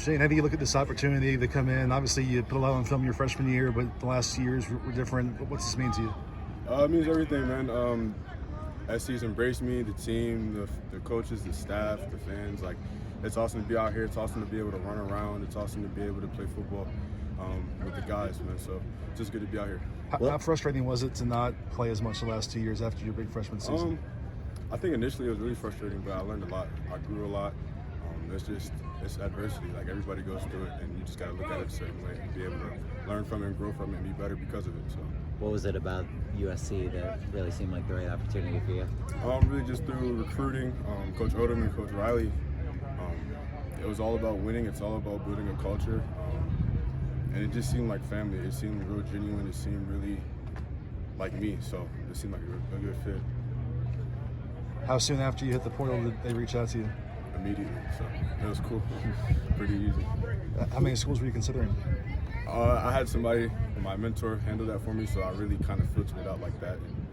Shane, how do you look at this opportunity to come in? Obviously, you put a lot on film your freshman year, but the last 2 years were different. What's this mean to you? It means everything, man. SC's embraced me, the team, the coaches, the staff, the fans. Like, it's awesome to be out here. It's awesome to be able to run around. It's awesome to be able to play football with the guys, man. So it's just good to be out here. How frustrating was it to not play as much the last 2 years after your big freshman season? I think initially it was really frustrating, but I learned a lot. I grew a lot. It's adversity. Like, everybody goes through it, and you just got to look at it a certain way and be able to learn from it and grow from it and be better because of it. So, what was it about USC that really seemed like the right opportunity for you? Really just through recruiting, Coach Odom and Coach Riley. It was all about winning. It's all about building a culture, and it just seemed like family. It seemed real genuine. It seemed really like me. So it seemed like a good fit. How soon after you hit the portal did they reach out to you? Immediately, so it was cool. Pretty easy. How many schools were you considering? I had somebody, my mentor, handle that for me, so I really kind of filtered it out like that. And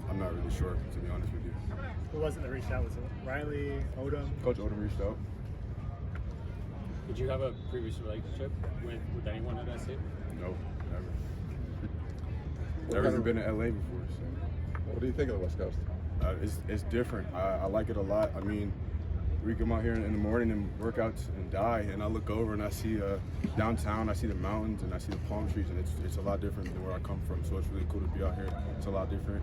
I'm not really sure, to be honest with you. Who was it that reached out? Was it Riley, Odom? Coach Odom reached out. Did you have a previous relationship with anyone at SC? No, never. Never even been to LA before. So. What do you think of the West Coast? It's different. I like it a lot. I mean, we come out here in the morning and work out and die, and I look over and I see downtown, I see the mountains and I see the palm trees, and it's a lot different than where I come from. So it's really cool to be out here. It's a lot different,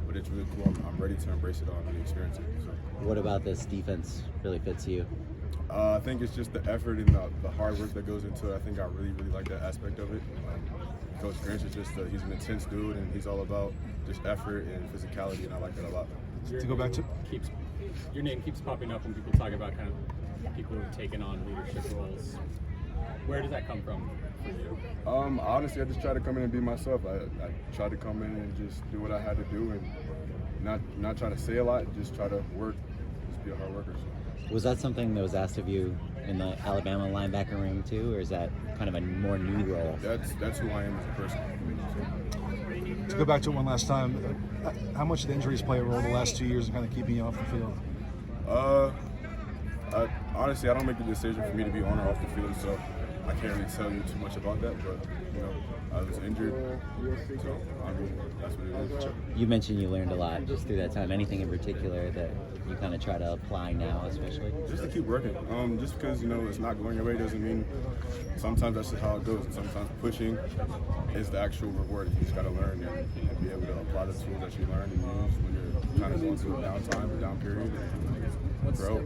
but it's really cool. I'm ready to embrace it all and really experience it. So. What about this defense really fits you? I think it's just the effort and the hard work that goes into it. I think I really like that aspect of it. Coach Grinch is just he's an intense dude, and he's all about just effort and physicality, and I like that a lot. To go back to your name keeps popping up when people talk about kind of people who have taken on leadership roles. Where does that come from for you? Honestly, I just try to come in and be myself. I try to come in and just do what I had to do, and not try to say a lot, just try to work, just be a hard worker. Was that something that was asked of you in the Alabama linebacker room too, or is that kind of a more new role? That's who I am as a person. To go back to it one last time, how much did the injuries play a role the last 2 years in kind of keeping you off the field? Honestly, I don't make the decision for me to be on or off the field, so I can't really tell you too much about that. But I was injured, so I mean that's what it is. You mentioned you learned a lot just through that time. Anything in particular that you kind of try to apply now, especially? Just to keep working. Just because it's not going your way doesn't mean. Sometimes that's just how it goes. And sometimes pushing is the actual reward. You just got to learn and be able to apply the tools that you learn and use when you're kind of going through a downtime, a down period, and grow.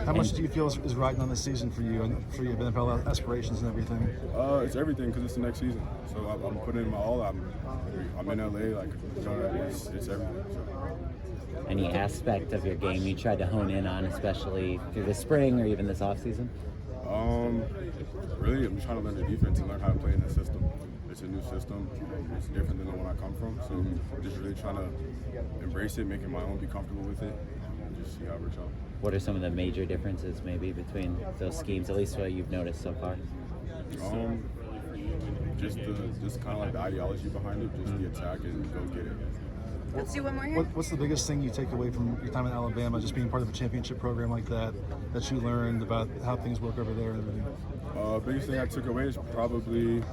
How much do you feel is riding on this season for you and for your NFL aspirations and everything? It's everything because it's the next season. So I'm putting in my all. I'm in LA. Like it's everything. So. Any aspect of your game you tried to hone in on, especially through the spring or even this offseason? Really, I'm trying to learn the defense and learn how to play in the system. It's a new system. It's different than the one I come from. So just really trying to embrace it, make it my own, be comfortable with it, and just see how it works out. What are some of the major differences maybe between those schemes, at least what you've noticed so far? Just kind of like the ideology behind it, just the attack and go get it. Let's do one more here. What's the biggest thing you take away from your time in Alabama, just being part of a championship program like that you learned about how things work over there and everything? Biggest thing I took away is probably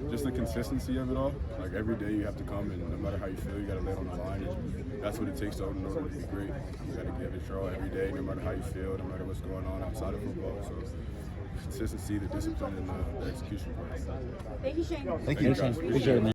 just the consistency of it all. Like, every day you have to come, and no matter how you feel, you got to lay it on the line. And that's what it takes in order to be great. You got to give it your all every day, no matter how you feel, no matter what's going on outside of football. So consistency, the discipline, and the execution part. Thank you, Shane. Thank you. Appreciate it, man.